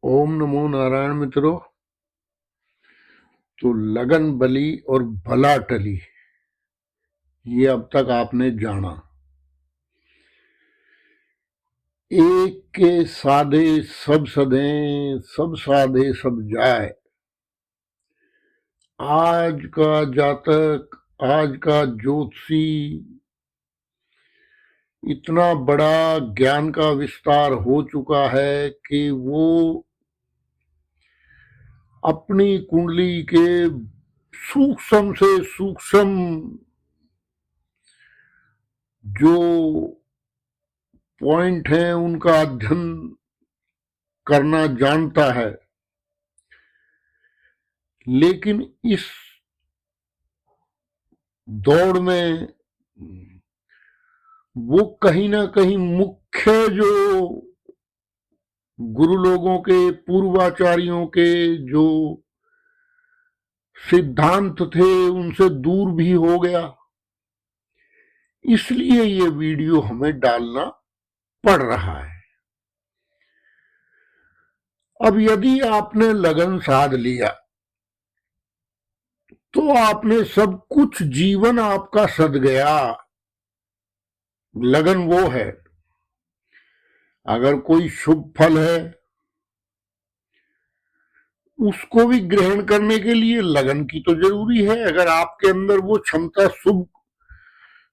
ओम नमो नारायण मित्रों। तो लगन बली और भला टली, ये अब तक आपने जाना। एक के साधे सब सधें, सब साधे सब जाए। आज का जातक, आज का ज्योतिषी इतना बड़ा ज्ञान का विस्तार हो चुका है कि वो अपनी कुंडली के सूक्ष्म से सूक्ष्म जो पॉइंट हैं उनका अध्ययन करना जानता है। लेकिन इस दौड़ में वो कहीं ना कहीं मुख्य जो गुरु लोगों के, पूर्वाचार्यों के जो सिद्धांत थे उनसे दूर भी हो गया। इसलिए ये वीडियो हमें डालना पड़ रहा है। अब यदि आपने लगन साध लिया तो आपने सब कुछ, जीवन आपका सध गया। लगन वो है, अगर कोई शुभ फल है उसको भी ग्रहण करने के लिए लगन की तो जरूरी है। अगर आपके अंदर वो क्षमता,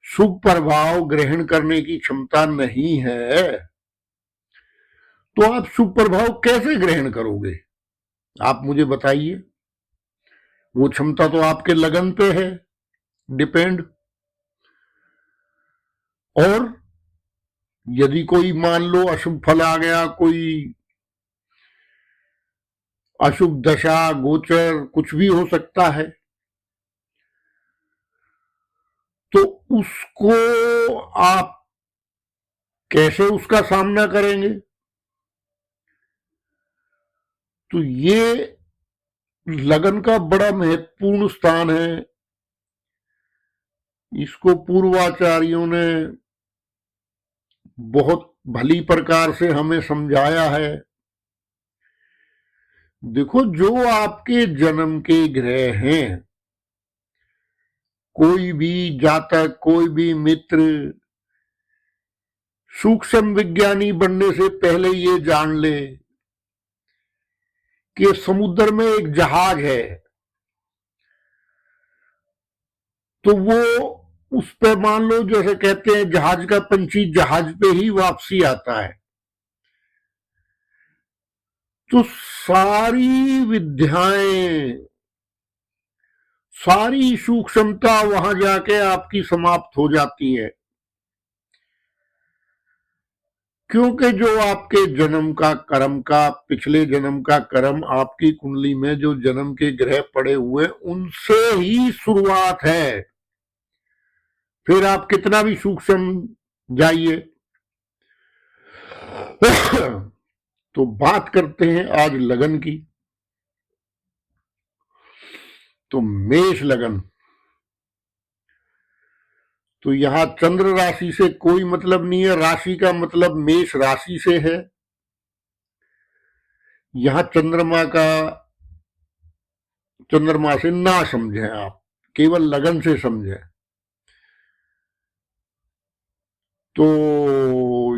शुभ प्रभाव ग्रहण करने की क्षमता नहीं है तो आप शुभ प्रभाव कैसे ग्रहण करोगे? आप मुझे बताइए। वो क्षमता तो आपके लगन पे है डिपेंड। और यदि कोई मान लो अशुभ फल आ गया, कोई अशुभ दशा गोचर, कुछ भी हो सकता है, तो उसको आप कैसे उसका सामना करेंगे? तो ये लगन का बड़ा महत्वपूर्ण स्थान है। इसको पूर्वाचार्यों ने बहुत भली प्रकार से हमें समझाया है। देखो, जो आपके जन्म के ग्रह हैं, कोई भी जातक, कोई भी मित्र सूक्ष्म विज्ञानी बनने से पहले ये जान ले कि समुद्र में एक जहाज है, तो वो उस पे मान लो, जैसे कहते हैं जहाज का पंछी जहाज पे ही वापसी आता है। तो सारी विद्याएं, सारी सूक्ष्मता वहां जाके आपकी समाप्त हो जाती है। क्योंकि जो आपके जन्म का कर्म का, पिछले जन्म का कर्म आपकी कुंडली में जो जन्म के ग्रह पड़े हुए उनसे ही शुरुआत है। फिर आप कितना भी सूक्ष्म जाइए। तो बात करते हैं आज लगन की। तो मेष लगन, तो यहां चंद्र राशि से कोई मतलब नहीं है। राशि का मतलब मेष राशि से है। यहां चंद्रमा से ना समझें आप, केवल लगन से समझें। तो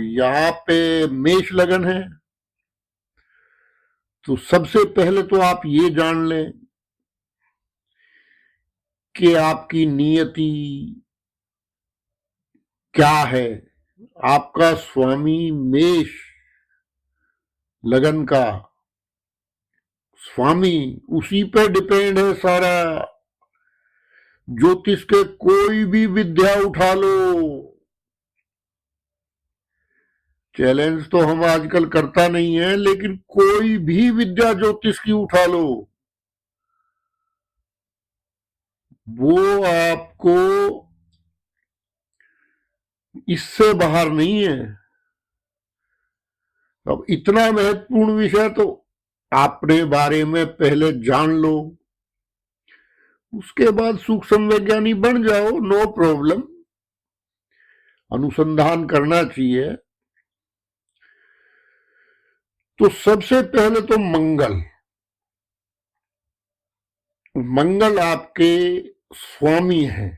यहां पे मेष लगन है। तो सबसे पहले तो आप ये जान लें कि आपकी नियति क्या है। आपका स्वामी मेष लगन का स्वामी, उसी पर डिपेंड है सारा। ज्योतिष के कोई भी विद्या उठा लो, चैलेंज तो हम आजकल करता नहीं है, लेकिन कोई भी विद्या ज्योतिष की उठा लो, वो आपको इससे बाहर नहीं है। अब इतना महत्वपूर्ण विषय तो अपने बारे में पहले जान लो, उसके बाद सूक्ष्म वैज्ञानिक बन जाओ, नो प्रॉब्लम। अनुसंधान करना चाहिए। तो सबसे पहले तो मंगल, मंगल आपके स्वामी हैं,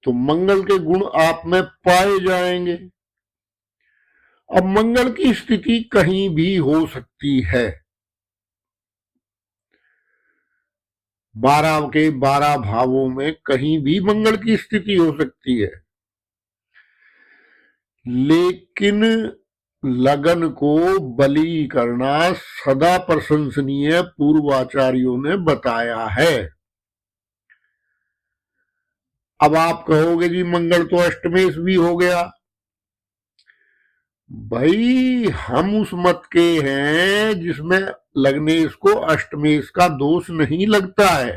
तो मंगल के गुण आप में पाए जाएंगे। अब मंगल की स्थिति कहीं भी हो सकती है, 12 के 12 भावों में कहीं भी मंगल की स्थिति हो सकती है, लेकिन लगन को बली करना सदा प्रशंसनीय पूर्वाचार्यों ने बताया है। अब आप कहोगे जी मंगल तो अष्टमेश भी हो गया। भाई हम उस मत के हैं जिसमें लग्नेश को अष्टमेश का दोष नहीं लगता है।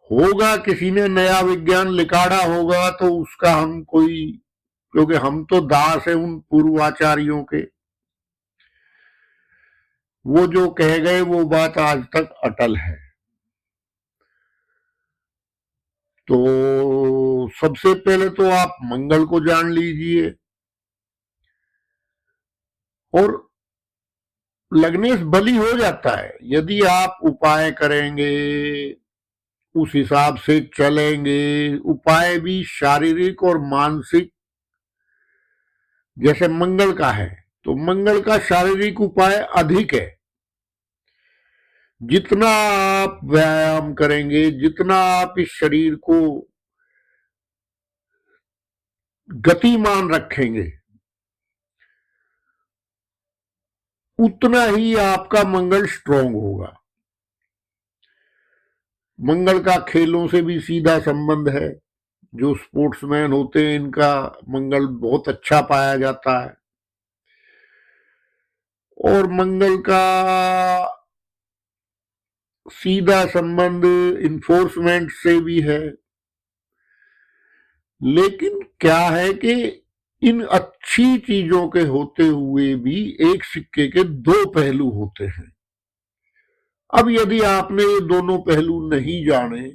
होगा किसी ने नया विज्ञान निकाला होगा तो उसका हम कोई, क्योंकि हम तो दास है उन पूर्वाचार्यों के, वो जो कह गए वो बात आज तक अटल है। तो सबसे पहले तो आप मंगल को जान लीजिए, और लग्नेश बली हो जाता है यदि आप उपाय करेंगे, उस हिसाब से चलेंगे। उपाय भी शारीरिक और मानसिक, जैसे मंगल का है तो मंगल का शारीरिक उपाय अधिक है। जितना आप व्यायाम करेंगे, जितना आप इस शरीर को गतिमान रखेंगे, उतना ही आपका मंगल स्ट्रांग होगा। मंगल का खेलों से भी सीधा संबंध है। जो स्पोर्ट्समैन होते हैं इनका मंगल बहुत अच्छा पाया जाता है। और मंगल का सीधा संबंध इन्फोर्समेंट से भी है। लेकिन क्या है कि इन अच्छी चीजों के होते हुए भी एक सिक्के के दो पहलू होते हैं। अब यदि आपने ये दोनों पहलू नहीं जाने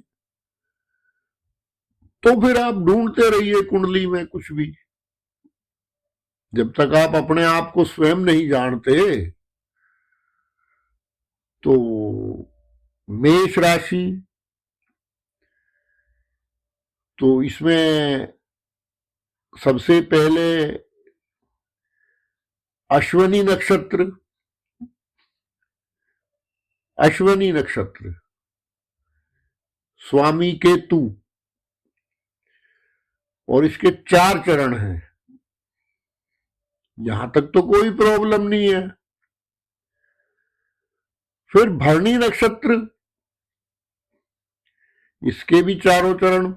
तो फिर आप ढूंढते रहिए कुंडली में कुछ भी। जब तक आप अपने आप को स्वयं नहीं जानते तो मेष राशि, तो इसमें सबसे पहले अश्वनी नक्षत्र, अश्वनी नक्षत्र स्वामी केतु, और इसके 4 चरण हैं। यहां तक तो कोई प्रॉब्लम नहीं है। फिर भरणी नक्षत्र, इसके भी 4 चरण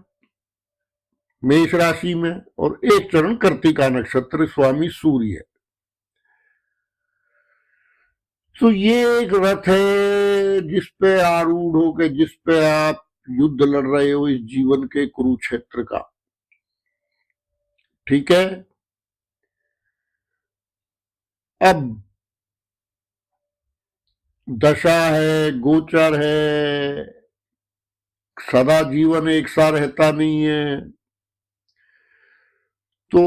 मेष राशि में, और 1 चरण कर्तिका नक्षत्र स्वामी सूर्य। तो ये एक रथ है जिस पे आरूढ़ होकर, जिस पे आप युद्ध लड़ रहे हो इस जीवन के कुरुक्षेत्र का। ठीक है। अब दशा है, गोचर है, सदा जीवन एक सा रहता नहीं है। तो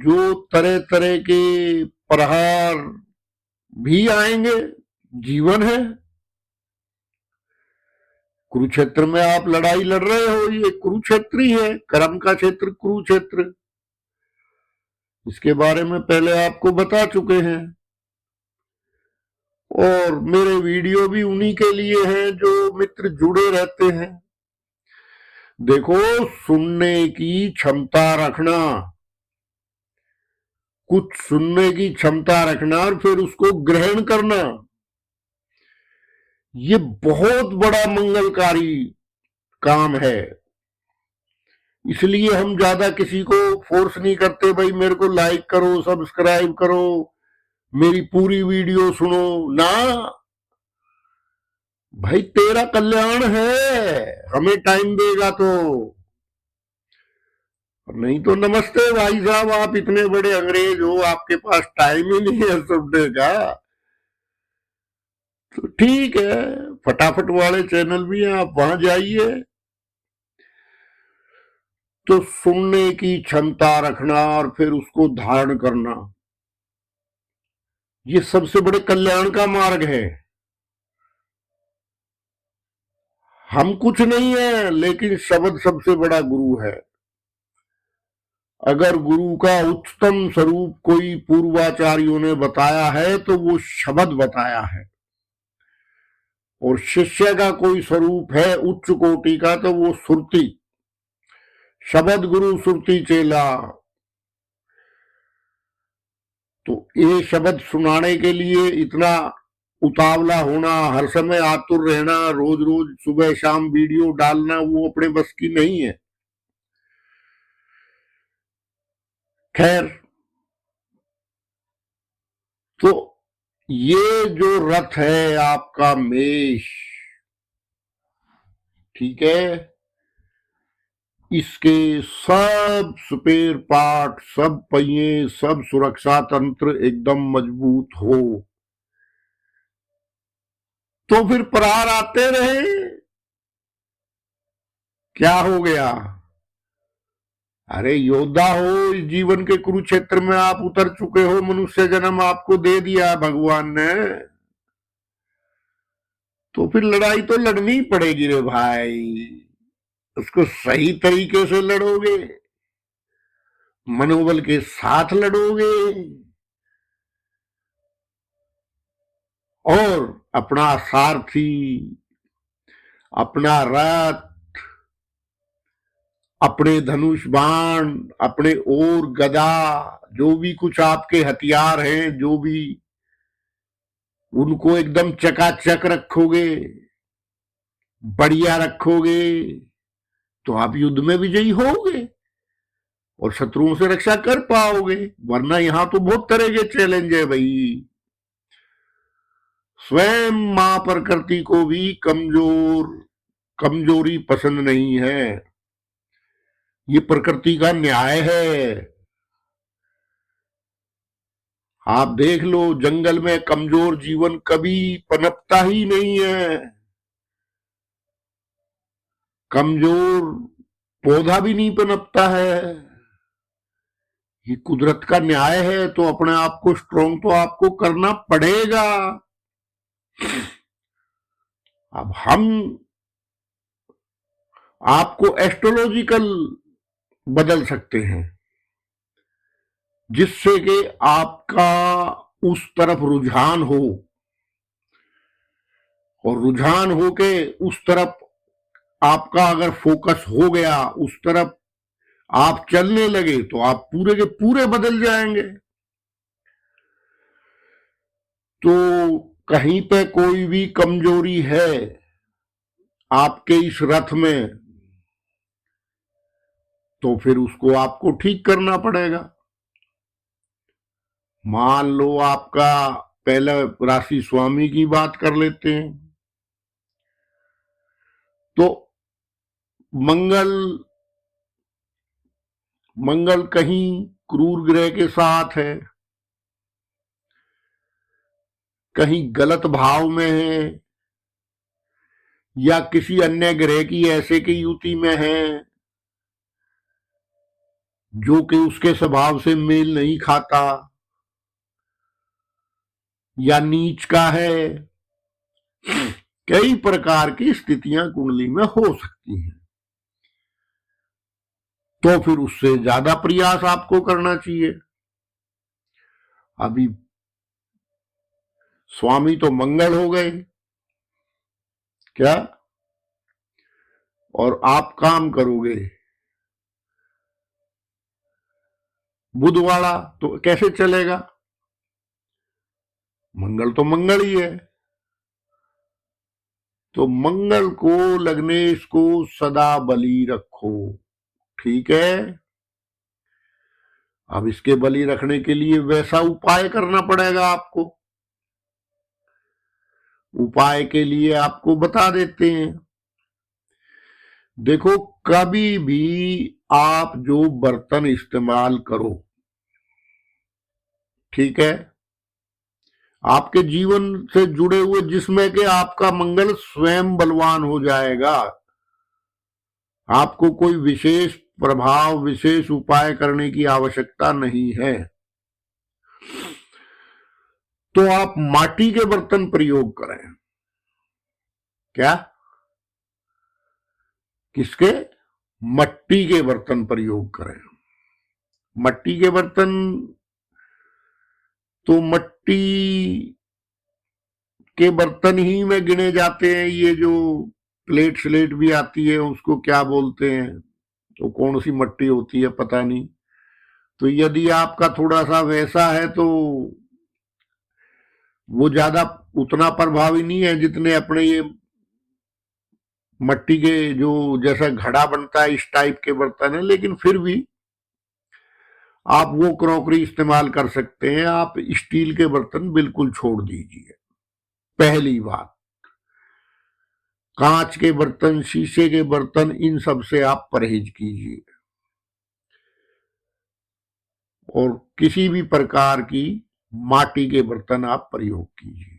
जो तरह तरह के प्रहार भी आएंगे, जीवन है। कुरुक्षेत्र में आप लड़ाई लड़ रहे हो, ये कुरुक्षेत्र ही है, कर्म का क्षेत्र कुरुक्षेत्र। इसके बारे में पहले आपको बता चुके हैं, और मेरे वीडियो भी उन्हीं के लिए हैं जो मित्र जुड़े रहते हैं। देखो, सुनने की क्षमता रखना, कुछ सुनने की क्षमता रखना और फिर उसको ग्रहण करना, ये बहुत बड़ा मंगलकारी काम है। इसलिए हम ज्यादा किसी को फोर्स नहीं करते, भाई मेरे को लाइक करो, सब्सक्राइब करो, मेरी पूरी वीडियो सुनो ना। भाई तेरा कल्याण है, हमें टाइम देगा तो, नहीं तो नमस्ते भाई साहब, आप इतने बड़े अंग्रेज हो, आपके पास टाइम ही नहीं है सुनने का। तो ठीक है, फटाफट वाले चैनल भी हैं, आप वहां जाइए। तो सुनने की क्षमता रखना और फिर उसको धारण करना, ये सबसे बड़े कल्याण का मार्ग है। हम कुछ नहीं है, लेकिन शब्द सबसे बड़ा गुरु है। अगर गुरु का उच्चतम स्वरूप कोई पूर्वाचार्यों ने बताया है तो वो शब्द बताया है, और शिष्य का कोई स्वरूप है उच्च कोटि का तो वो सुरति। शब्द गुरु सुरति चेला। तो ये शब्द सुनाने के लिए इतना उतावला होना, हर समय आतुर रहना, रोज रोज सुबह शाम वीडियो डालना, वो अपने बस की नहीं है। खैर, तो ये जो रथ है आपका मेष, ठीक है, इसके सब स्पेयर पार्ट, सब पहिए, सब सुरक्षा तंत्र एकदम मजबूत हो तो फिर प्रहार आते रहे। क्या हो गया? अरे योद्धा हो, इस जीवन के कुरुक्षेत्र में आप उतर चुके हो, मनुष्य जन्म आपको दे दिया भगवान ने, तो फिर लड़ाई तो लड़नी पड़ेगी रे भाई। उसको सही तरीके से लड़ोगे, मनोबल के साथ लड़ोगे, और अपना सारथी, अपना रथ, अपने धनुष बाण, अपने और गदा, जो भी कुछ आपके हथियार हैं, जो भी, उनको एकदम चकाचक रखोगे, बढ़िया रखोगे, तो आप युद्ध में विजयी होगे और शत्रुओं से रक्षा कर पाओगे। वरना यहां तो बहुत तरह के चैलेंज है भाई। स्वयं मां प्रकृति को भी कमजोरी पसंद नहीं है। ये प्रकृति का न्याय है। आप देख लो, जंगल में कमजोर जीवन कभी पनपता ही नहीं है। कमजोर पौधा भी नहीं पनपता है। ये कुदरत का न्याय है। तो अपने आप को स्ट्रोंग तो आपको करना पड़ेगा। अब हम आपको एस्ट्रोलॉजिकल बदल सकते हैं, जिससे कि आपका उस तरफ रुझान हो, और रुझान हो के उस तरफ आपका अगर फोकस हो गया, उस तरफ आप चलने लगे, तो आप पूरे के पूरे बदल जाएंगे। तो कहीं पे कोई भी कमजोरी है आपके इस रथ में, तो फिर उसको आपको ठीक करना पड़ेगा। मान लो आपका पहले राशि स्वामी की बात कर लेते हैं, तो मंगल कहीं क्रूर ग्रह के साथ है, कहीं गलत भाव में है, या किसी अन्य ग्रह की ऐसे की युति में है जो कि उसके स्वभाव से मेल नहीं खाता, या नीच का है। कई प्रकार की स्थितियां कुंडली में हो सकती हैं। तो फिर उससे ज्यादा प्रयास आपको करना चाहिए। अभी स्वामी तो मंगल हो गए क्या, और आप काम करोगे बुध वाला, तो कैसे चलेगा? मंगल तो मंगल ही है। तो मंगल को, लग्नेश को सदा बली रखो, ठीक है। अब इसके बली रखने के लिए वैसा उपाय करना पड़ेगा आपको। उपाय के लिए आपको बता देते हैं। देखो, कभी भी आप जो बर्तन इस्तेमाल करो, ठीक है, आपके जीवन से जुड़े हुए जिसमें के आपका मंगल स्वयं बलवान हो जाएगा। आपको कोई विशेष प्रभाव, विशेष उपाय करने की आवश्यकता नहीं है। तो आप माटी के बर्तन प्रयोग करें। क्या? किसके? मट्टी के बर्तन प्रयोग करें। मट्टी के बर्तन तो मट्टी के बर्तन ही में गिने जाते हैं। ये जो प्लेट स्लेट भी आती है उसको क्या बोलते हैं, तो कौन सी मट्टी होती है पता नहीं। तो यदि आपका थोड़ा सा वैसा है तो वो ज्यादा उतना प्रभावी नहीं है जितने अपने ये मट्टी के जो जैसा घड़ा बनता है इस टाइप के बर्तन है। लेकिन फिर भी आप वो क्रॉकरी इस्तेमाल कर सकते हैं। आप स्टील के बर्तन बिल्कुल छोड़ दीजिए। पहली बात, कांच के बर्तन, शीशे के बर्तन, इन सब से आप परहेज कीजिए और किसी भी प्रकार की माटी के बर्तन आप प्रयोग कीजिए।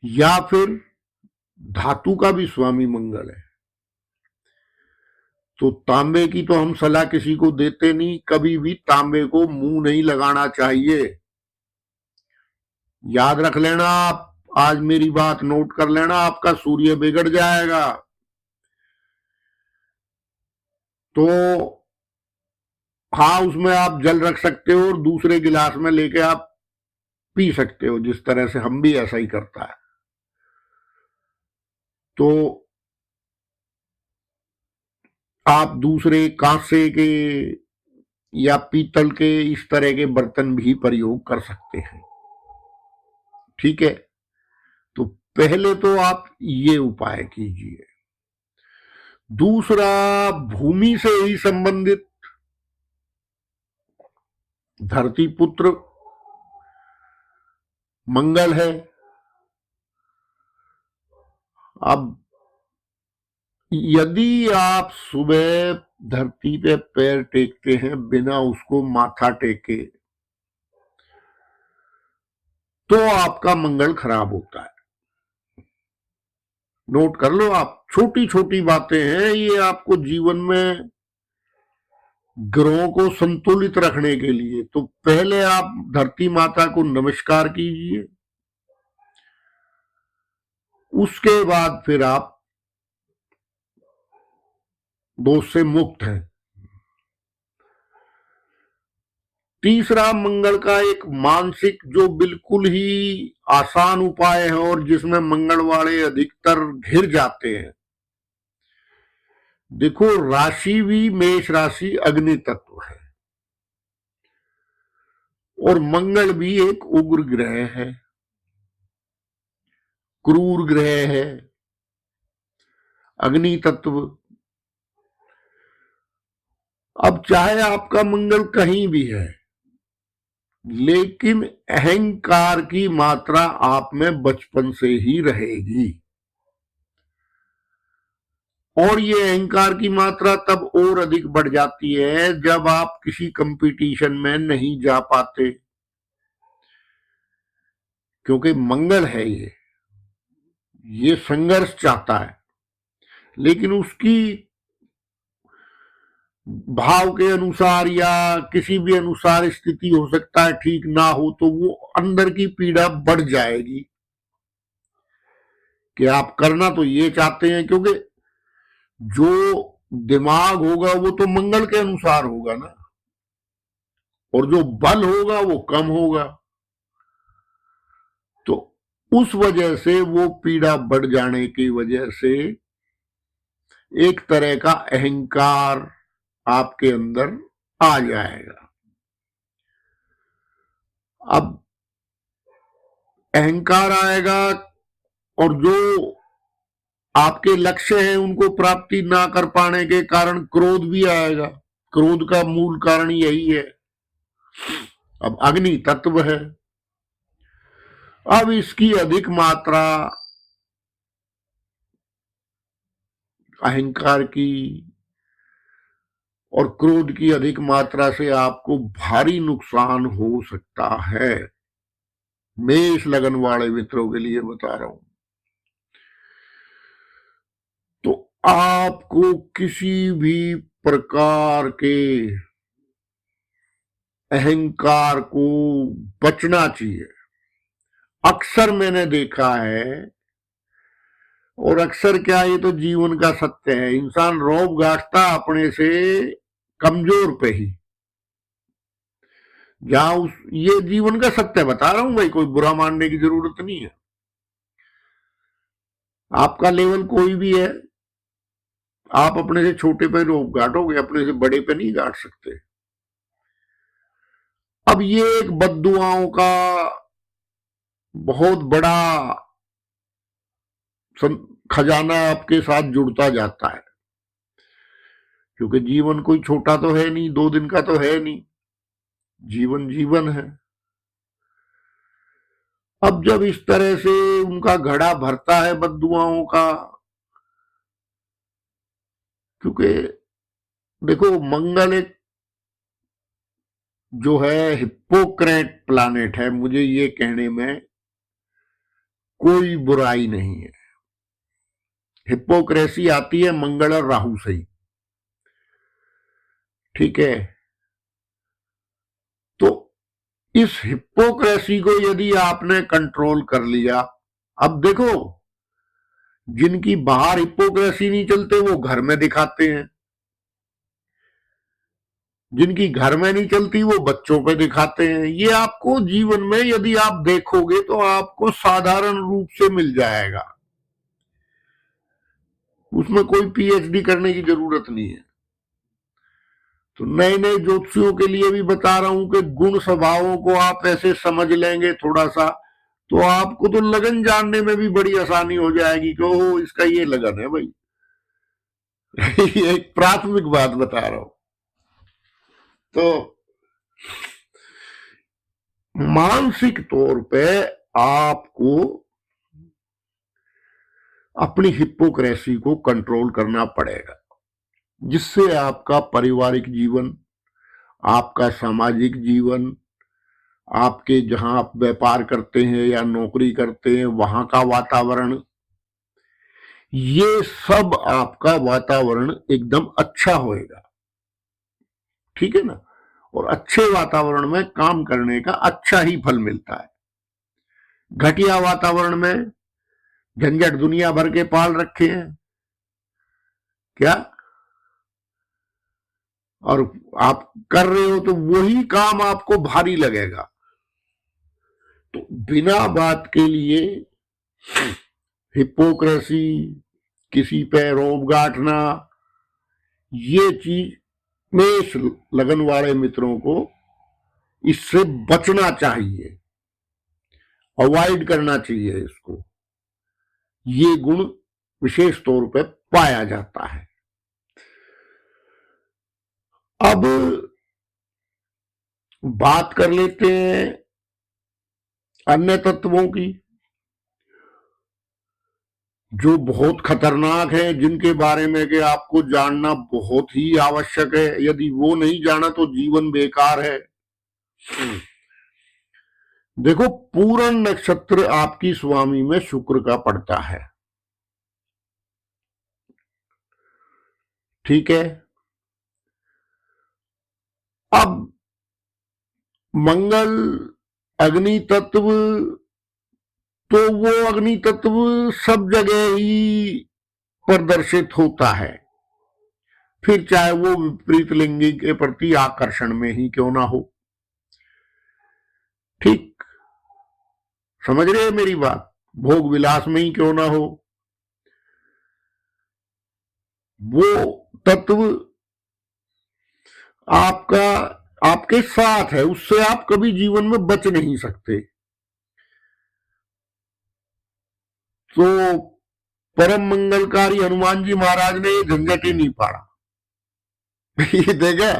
या फिर धातु का भी स्वामी मंगल है, तो तांबे की तो हम सलाह किसी को देते नहीं। कभी भी तांबे को मुंह नहीं लगाना चाहिए। याद रख लेना आप, आज मेरी बात नोट कर लेना, आपका सूर्य बिगड़ जाएगा। तो हाँ, उसमें आप जल रख सकते हो और दूसरे गिलास में लेके आप पी सकते हो, जिस तरह से हम भी ऐसा ही करता है। तो आप दूसरे कांसे के या पीतल के इस तरह के बर्तन भी प्रयोग कर सकते हैं। ठीक है, तो पहले तो आप ये उपाय कीजिए। दूसरा, भूमि से ही संबंधित धरती पुत्र मंगल है। अब यदि आप सुबह धरती पे पैर टेकते हैं बिना उसको माथा टेके, तो आपका मंगल खराब होता है। नोट कर लो आप, छोटी छोटी बातें हैं ये, आपको जीवन में ग्रहों को संतुलित रखने के लिए। तो पहले आप धरती माता को नमस्कार कीजिए, उसके बाद फिर आप दोष से मुक्त हैं। तीसरा, मंगल का एक मानसिक जो बिल्कुल ही आसान उपाय है और जिसमें मंगल वाले अधिकतर घिर जाते हैं। देखो, राशि भी मेष राशि अग्नि तत्व है और मंगल भी एक उग्र ग्रह है, क्रूर ग्रह है, अग्नि तत्व। अब चाहे आपका मंगल कहीं भी है, लेकिन अहंकार की मात्रा आप में बचपन से ही रहेगी। और ये अहंकार की मात्रा तब और अधिक बढ़ जाती है जब आप किसी कंपटीशन में नहीं जा पाते, क्योंकि मंगल है ये संघर्ष चाहता है। लेकिन उसकी भाव के अनुसार या किसी भी अनुसार स्थिति हो सकता है ठीक ना हो, तो वो अंदर की पीड़ा बढ़ जाएगी कि आप करना तो ये चाहते हैं, क्योंकि जो दिमाग होगा वो तो मंगल के अनुसार होगा ना, और जो बल होगा वो कम होगा। तो उस वजह से वो पीड़ा बढ़ जाने की वजह से एक तरह का अहंकार आपके अंदर आ जाएगा। अब अहंकार आएगा और जो आपके लक्ष्य हैं उनको प्राप्ति ना कर पाने के कारण क्रोध भी आएगा। क्रोध का मूल कारण यही है। अब अग्नि तत्व है, अब इसकी अधिक मात्रा अहंकार की और क्रोध की अधिक मात्रा से आपको भारी नुकसान हो सकता है। मेष लगन वाले मित्रों के लिए बता रहा हूं। तो आपको किसी भी प्रकार के अहंकार को बचना चाहिए। अक्सर मैंने देखा है, और अक्सर क्या, ये तो जीवन का सत्य है, इंसान रौब गांठता अपने से कमजोर पे ही। जहां उस, ये जीवन का सत्य बता रहा हूं भाई, कोई बुरा मानने की जरूरत नहीं है। आपका लेवल कोई भी है, आप अपने से छोटे पे रौब गांठोगे, अपने से बड़े पे नहीं गांठ सकते। अब ये एक बद्दुआओं का बहुत बड़ा खजाना आपके साथ जुड़ता जाता है, क्योंकि जीवन कोई छोटा तो है नहीं, 2 दिन का तो है नहीं, जीवन जीवन है। अब जब इस तरह से उनका घड़ा भरता है बद्दुआओं का, क्योंकि देखो मंगल एक जो है हिप्पोक्रेट प्लानेट है, मुझे ये कहने में कोई बुराई नहीं है। हिप्पोक्रेसी आती है मंगल और राहु से ही, ठीक है। तो इस हिप्पोक्रेसी को यदि आपने कंट्रोल कर लिया, अब देखो जिनकी बाहर हिप्पोक्रेसी नहीं चलते वो घर में दिखाते हैं, जिनकी घर में नहीं चलती वो बच्चों पे दिखाते हैं। ये आपको जीवन में यदि आप देखोगे तो आपको साधारण रूप से मिल जाएगा, उसमें कोई पीएचडी करने की जरूरत नहीं है। तो नए नए ज्योतिषियों के लिए भी बता रहा हूं कि गुण स्वभावों को आप ऐसे समझ लेंगे थोड़ा सा, तो आपको तो लगन जानने में भी बड़ी आसानी हो जाएगी कि ओह इसका ये लगन है भाई। ये एक प्राथमिक बात बता रहा हूं। तो मानसिक तौर पे आपको अपनी हिप्पोक्रेसी को कंट्रोल करना पड़ेगा, जिससे आपका पारिवारिक जीवन, आपका सामाजिक जीवन, आपके जहां आप व्यापार करते हैं या नौकरी करते हैं वहां का वातावरण, ये सब आपका वातावरण एकदम अच्छा होएगा, ठीक है ना। और अच्छे वातावरण में काम करने का अच्छा ही फल मिलता है। घटिया वातावरण में झंझट दुनिया भर के पाल रखे हैं क्या, और आप कर रहे हो तो वही काम आपको भारी लगेगा। तो बिना बात के लिए हिप्पोक्रेसी, किसी पे रौब गांठना, ये चीज मेष लगन वाले मित्रों को इससे बचना चाहिए, अवॉइड करना चाहिए इसको। ये गुण विशेष तौर पर पाया जाता है। अब बात कर लेते हैं अन्य तत्वों की, जो बहुत खतरनाक है, जिनके बारे में कि आपको जानना बहुत ही आवश्यक है। यदि वो नहीं जाना तो जीवन बेकार है। देखो पूर्ण नक्षत्र आपकी स्वामी में शुक्र का पड़ता है, ठीक है। अब मंगल अग्नि तत्व, तो वो अग्नि तत्व सब जगह ही प्रदर्शित होता है, फिर चाहे वो विपरीत लिंगी के प्रति आकर्षण में ही क्यों ना हो, ठीक समझ रहे हैं मेरी बात, भोग विलास में ही क्यों ना हो, वो तत्व आपका आपके साथ है, उससे आप कभी जीवन में बच नहीं सकते। तो परम मंगलकारी हनुमान जी महाराज ने ये झंझट ही नहीं पाड़ा। ये देखा,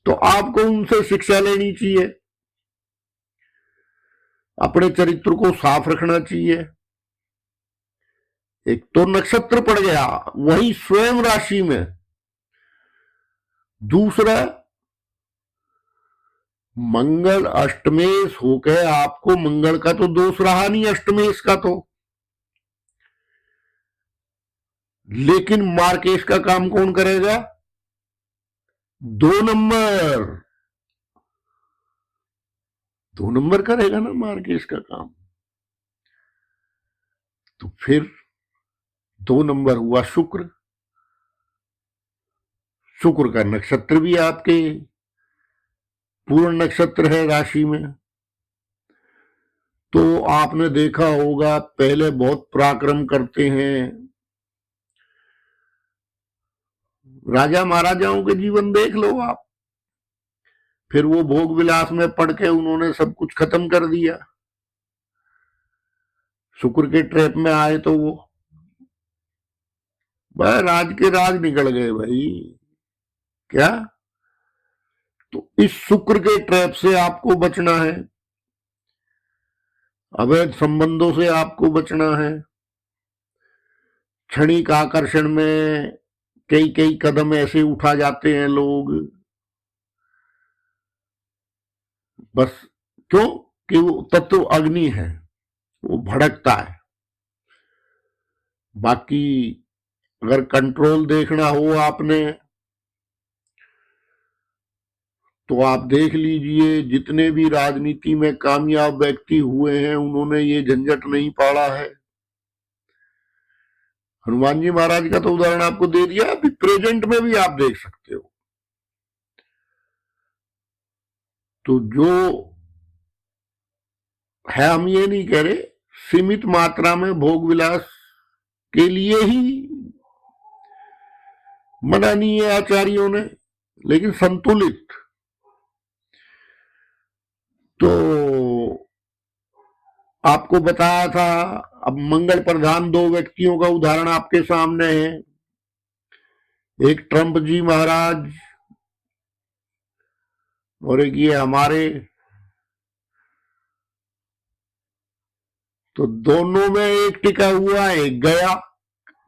तो आपको उनसे शिक्षा लेनी चाहिए, अपने चरित्र को साफ रखना चाहिए। एक तो नक्षत्र पड़ गया वही स्वयं राशि में, दूसरा मंगल अष्टमेश होकर आपको, मंगल का तो दोष रहा नहीं अष्टमेश का तो, लेकिन मार्केश का काम कौन करेगा, 2 नंबर। 2 नंबर करेगा ना मार्केश का काम। तो फिर 2 नंबर हुआ शुक्र। शुक्र का नक्षत्र भी आपके पूर्ण नक्षत्र है राशि में। तो आपने देखा होगा पहले बहुत पराक्रम करते हैं, राजा महाराजाओं के जीवन देख लो आप, फिर वो भोग विलास में पड़ के उन्होंने सब कुछ खत्म कर दिया। शुक्र के ट्रैप में आए तो वो भाई राज के राज निकल गए भाई। क्या? तो इस शुक्र के ट्रैप से आपको बचना है, अवैध संबंधों से आपको बचना है, क्षणिक आकर्षण में कई कई कदम ऐसे उठा जाते हैं लोग, बस क्यों कि वो तत्व अग्नि है, वो भड़कता है। बाकी अगर कंट्रोल देखना हो आपने तो आप देख लीजिए, जितने भी राजनीति में कामयाब व्यक्ति हुए हैं उन्होंने ये झंझट नहीं पाला है। हनुमान जी महाराज का तो उदाहरण आपको दे दिया, अभी प्रेजेंट में भी आप देख सकते हो। तो जो है, हम ये नहीं कह रहे सीमित मात्रा में भोग विलास के लिए ही मना नहीं है आचार्यों ने, लेकिन संतुलित। तो आपको बताया था, अब मंगल प्रधान 2 व्यक्तियों का उदाहरण आपके सामने है, एक ट्रंप जी महाराज और एक ये हमारे। तो दोनों में एक टिका हुआ एक गया।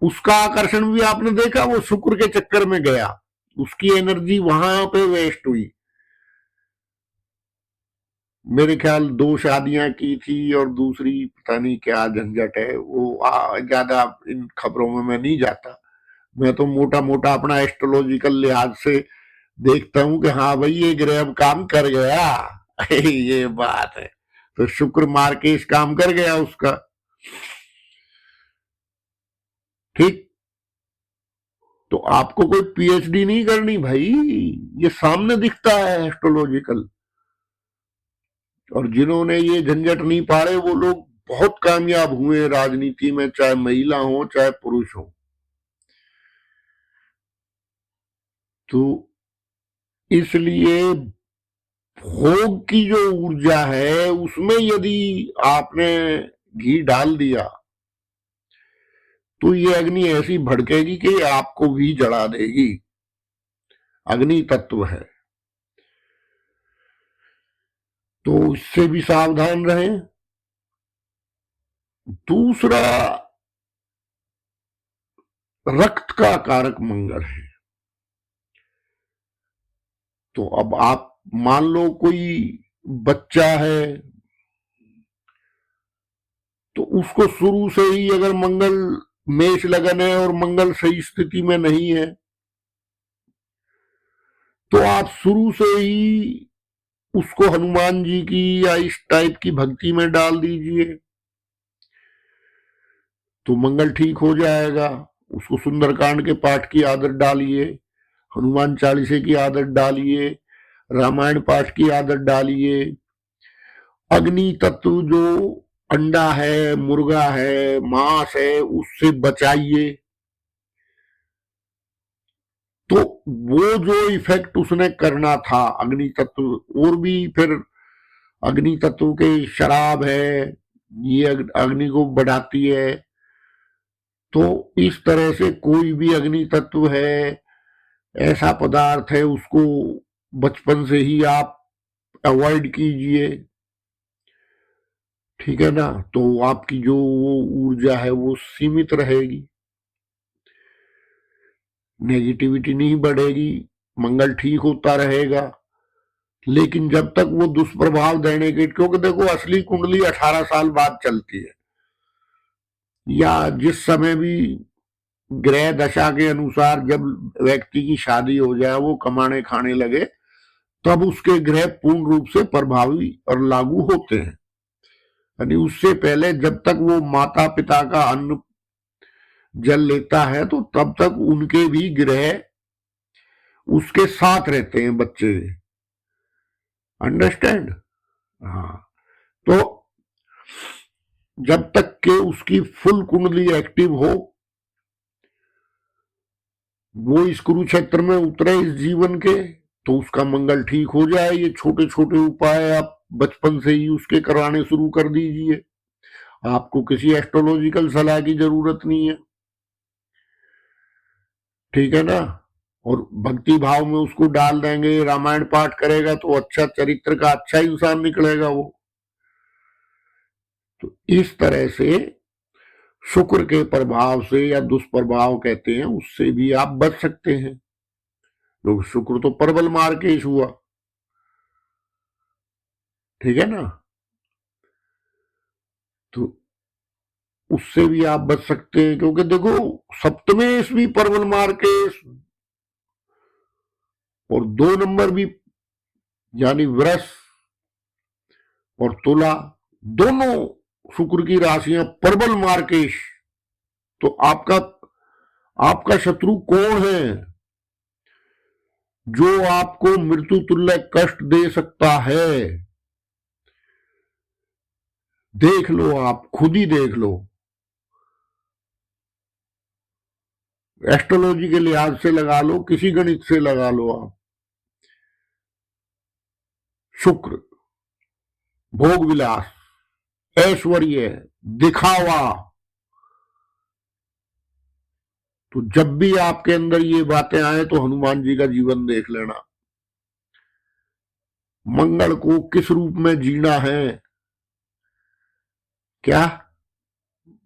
उसका आकर्षण भी आपने देखा, वो शुक्र के चक्कर में गया, उसकी एनर्जी वहां पे वेस्ट हुई। मेरे ख्याल 2 शादियां की थी और दूसरी पता नहीं क्या झंझट है वो, ज्यादा इन खबरों में मैं नहीं जाता। मैं तो मोटा मोटा अपना एस्ट्रोलॉजिकल लिहाज से देखता हूं कि हाँ भाई ये ग्रह अब काम कर गया ये बात है। तो शुक्र मार्केश काम कर गया उसका, ठीक। तो आपको कोई पीएचडी नहीं करनी भाई, ये सामने दिखता है एस्ट्रोलॉजिकल। और जिन्होंने ये झंझट नहीं पाले वो लोग बहुत कामयाब हुए राजनीति में, चाहे महिला हो चाहे पुरुष हो। तो इसलिए भोग की जो ऊर्जा है उसमें यदि आपने घी डाल दिया तो ये अग्नि ऐसी भड़केगी कि आपको भी जला देगी। अग्नि तत्व है, तो इससे भी सावधान रहें। दूसरा, रक्त का कारक मंगल है। तो अब आप मान लो कोई बच्चा है तो उसको शुरू से ही अगर मंगल मेष लगन है और मंगल सही स्थिति में नहीं है तो आप शुरू से ही उसको हनुमान जी की या इस टाइप की भक्ति में डाल दीजिए तो मंगल ठीक हो जाएगा। उसको सुंदरकांड के पाठ की आदत डालिए, हनुमान चालीसे की आदत डालिए, रामायण पाठ की आदत डालिए। अग्नि तत्व जो अंडा है, मुर्गा है, मांस है, उससे बचाइए। तो वो जो इफेक्ट उसने करना था अग्नि तत्व, और भी फिर अग्नि तत्व के शराब है, ये अग्नि को बढ़ाती है। तो इस तरह से कोई भी अग्नि तत्व है, ऐसा पदार्थ है, उसको बचपन से ही आप अवॉइड कीजिए, ठीक है ना। तो आपकी जो वो ऊर्जा है वो सीमित रहेगी, नेगेटिविटी नहीं बढ़ेगी, मंगल ठीक होता रहेगा। लेकिन जब तक वो दुष्प्रभाव देने के, क्योंकि देखो असली कुंडली 18 साल बाद चलती है, या जिस समय भी ग्रह दशा के अनुसार जब व्यक्ति की शादी हो जाए, वो कमाने खाने लगे, तब उसके ग्रह पूर्ण रूप से प्रभावी और लागू होते हैं। यानी उससे पहले जब तक वो माता पिता का अन्न जल लेता है तो तब तक उनके भी ग्रह उसके साथ रहते हैं बच्चे। अंडरस्टैंड? हाँ। तो जब तक के उसकी फुल कुंडली एक्टिव हो, वो इस कुरुक्षेत्र में उतरे इस जीवन के, तो उसका मंगल ठीक हो जाए। ये छोटे छोटे उपाय आप बचपन से ही उसके कराने शुरू कर दीजिए। आपको किसी एस्ट्रोलॉजिकल सलाह की जरूरत नहीं है, ठीक है ना। और भक्ति भाव में उसको डाल देंगे, रामायण पाठ करेगा तो अच्छा चरित्र का अच्छा इंसान निकलेगा वो। तो इस तरह से शुक्र के प्रभाव से या दुष्प्रभाव कहते हैं, उससे भी आप बच सकते हैं। तो शुक्र तो प्रबल मार्केश हुआ, ठीक है ना। तो उससे भी आप बच सकते हैं, क्योंकि देखो सप्तमेश भी प्रबल मार्केश और 2 नंबर भी, यानी वृष और तुला, दोनों शुक्र की राशियां प्रबल मार्केश। तो आपका आपका शत्रु कौन है जो आपको मृत्यु तुल्य कष्ट दे सकता है? देख लो, आप खुद ही देख लो। एस्ट्रोलॉजी के लिहाज से लगा लो, किसी गणित से लगा लो आप। शुक्र भोग विलास, ऐश्वर्य, दिखावा। तो जब भी आपके अंदर ये बातें आए तो हनुमान जी का जीवन देख लेना। मंगल को किस रूप में जीना है, क्या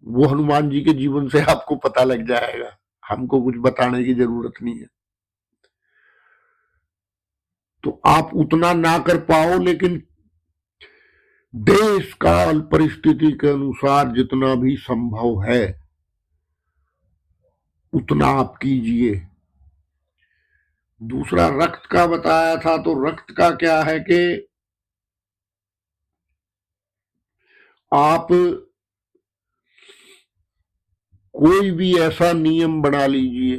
वो हनुमान जी के जीवन से आपको पता लग जाएगा। हमको कुछ बताने की जरूरत नहीं है। तो आप उतना ना कर पाओ, लेकिन देश काल परिस्थिति के अनुसार जितना भी संभव है उतना आप कीजिए। दूसरा रक्त का बताया था, तो रक्त का क्या है कि आप कोई भी ऐसा नियम बना लीजिए।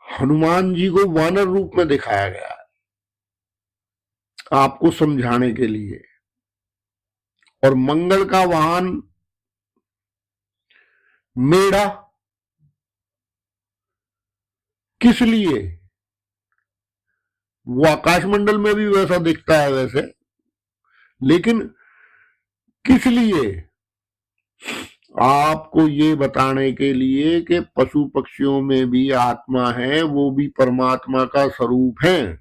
हनुमान जी को वानर रूप में दिखाया गया है आपको समझाने के लिए, और मंगल का वाहन मेढ़ा, किस लिए? वो आकाशमंडल में भी वैसा दिखता है वैसे, लेकिन किस लिए? आपको ये बताने के लिए कि पशु पक्षियों में भी आत्मा है, वो भी परमात्मा का स्वरूप है।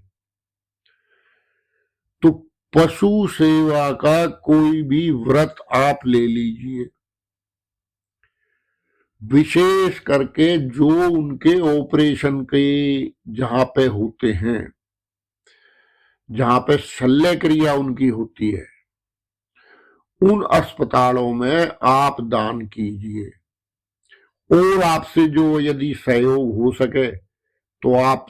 तो पशु सेवा का कोई भी व्रत आप ले लीजिए, विशेष करके जो उनके ऑपरेशन के जहां पे होते हैं, जहां पे शल्य क्रिया उनकी होती है, उन अस्पतालों में आप दान कीजिए। और आपसे जो यदि सहयोग हो सके तो आप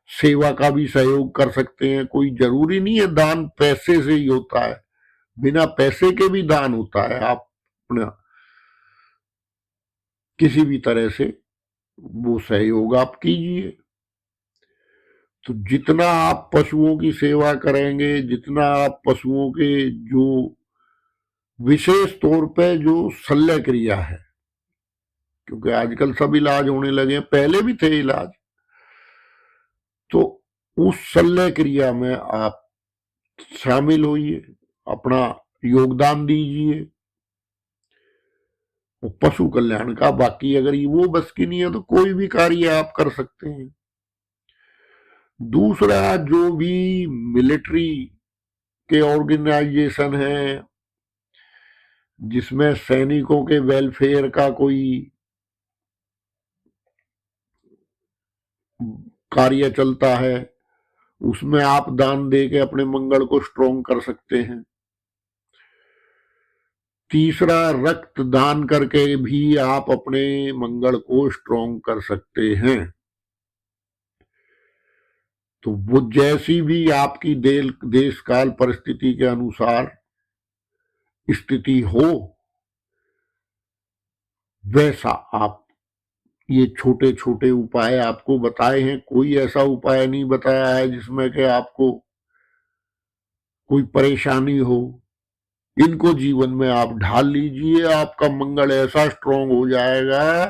सेवा का भी सहयोग कर सकते हैं। कोई जरूरी नहीं है दान पैसे से ही होता है, बिना पैसे के भी दान होता है। आप अपना किसी भी तरह से वो सहयोग आप कीजिए। तो जितना आप पशुओं की सेवा करेंगे, जितना आप पशुओं के जो विशेष तौर पे जो शल्य क्रिया है, क्योंकि आजकल सब इलाज होने लगे हैं, पहले भी थे इलाज, तो उस शल्य क्रिया में आप शामिल होइए, अपना योगदान दीजिए। पशु कल्याण का बाकी अगर वो बस की नहीं है तो कोई भी कार्य आप कर सकते हैं। दूसरा, जो भी मिलिट्री के ऑर्गेनाइजेशन है जिसमें सैनिकों के वेलफेयर का कोई कार्य चलता है, उसमें आप दान दे के अपने मंगल को स्ट्रोंग कर सकते हैं। तीसरा, रक्त दान करके भी आप अपने मंगल को स्ट्रोंग कर सकते हैं। तो वो जैसी भी आपकी देश काल परिस्थिति के अनुसार स्थिति हो, वैसा आप ये छोटे छोटे उपाय आपको बताए हैं। कोई ऐसा उपाय नहीं बताया है जिसमें कि आपको कोई परेशानी हो। इनको जीवन में आप ढाल लीजिए, आपका मंगल ऐसा स्ट्रांग हो जाएगा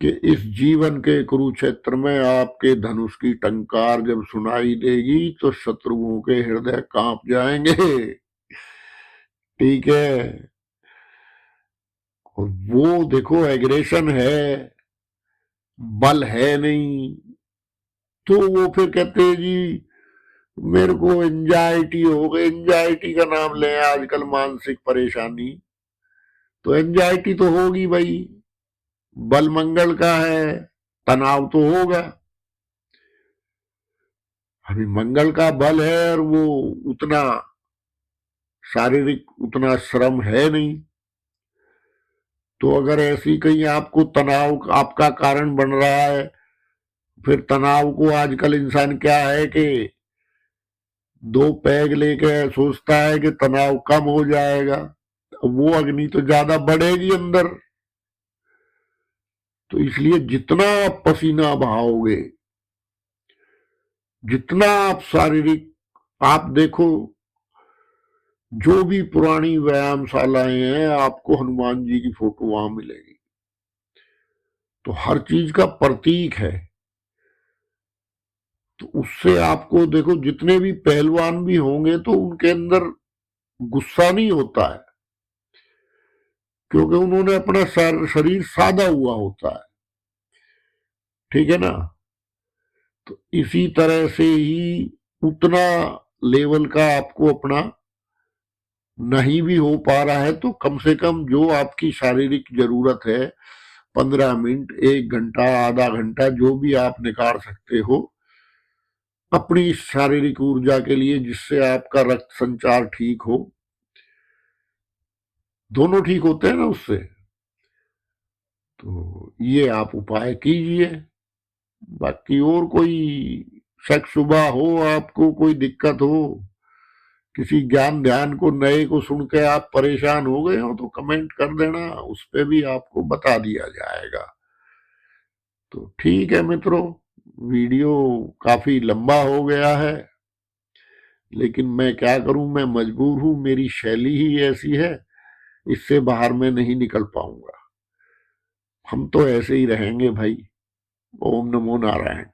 कि इस जीवन के कुरुक्षेत्र में आपके धनुष की टंकार जब सुनाई देगी तो शत्रुओं के हृदय कांप जाएंगे। ठीक है। और वो देखो एग्रेशन है, बल है नहीं, तो वो फिर कहते हैं जी मेरे को एंजाइटी हो गई। एंजाइटी का नाम लें आजकल, मानसिक परेशानी, तो एंजाइटी तो होगी भाई, बल मंगल का है, तनाव तो होगा। अभी मंगल का बल है और वो उतना शारीरिक उतना श्रम है नहीं, तो अगर ऐसी कहीं आपको तनाव आपका कारण बन रहा है, फिर तनाव को आजकल इंसान क्या है कि 2 पैग लेके सोचता है कि तनाव कम हो जाएगा, वो अग्नि तो ज्यादा बढ़ेगी अंदर। तो इसलिए जितना आप पसीना बहाओगे, जितना आप शारीरिक, आप देखो जो भी पुरानी व्यायामशालाएं हैं आपको हनुमान जी की फोटो वहां मिलेगी, तो हर चीज का प्रतीक है। तो उससे आपको देखो जितने भी पहलवान भी होंगे तो उनके अंदर गुस्सा नहीं होता है, क्योंकि उन्होंने अपना शरीर साधा हुआ होता है। ठीक है ना। तो इसी तरह से ही उतना लेवल का आपको अपना नहीं भी हो पा रहा है, तो कम से कम जो आपकी शारीरिक जरूरत है, 15 मिनट, 1 घंटा, आधा घंटा, जो भी आप निकाल सकते हो अपनी शारीरिक ऊर्जा के लिए, जिससे आपका रक्त संचार ठीक हो। दोनों ठीक होते हैं ना उससे। तो ये आप उपाय कीजिए। बाकी और कोई शक शुबा हो, आपको कोई दिक्कत हो, किसी ज्ञान ध्यान को नए को सुन के आप परेशान हो गए हो, तो कमेंट कर देना, उस पे भी आपको बता दिया जाएगा। तो ठीक है मित्रों, वीडियो काफी लंबा हो गया है, लेकिन मैं क्या करूं, मैं मजबूर हूं, मेरी शैली ही ऐसी है, इससे बाहर मैं नहीं निकल पाऊंगा। हम तो ऐसे ही रहेंगे भाई। ओम नमो नारायण।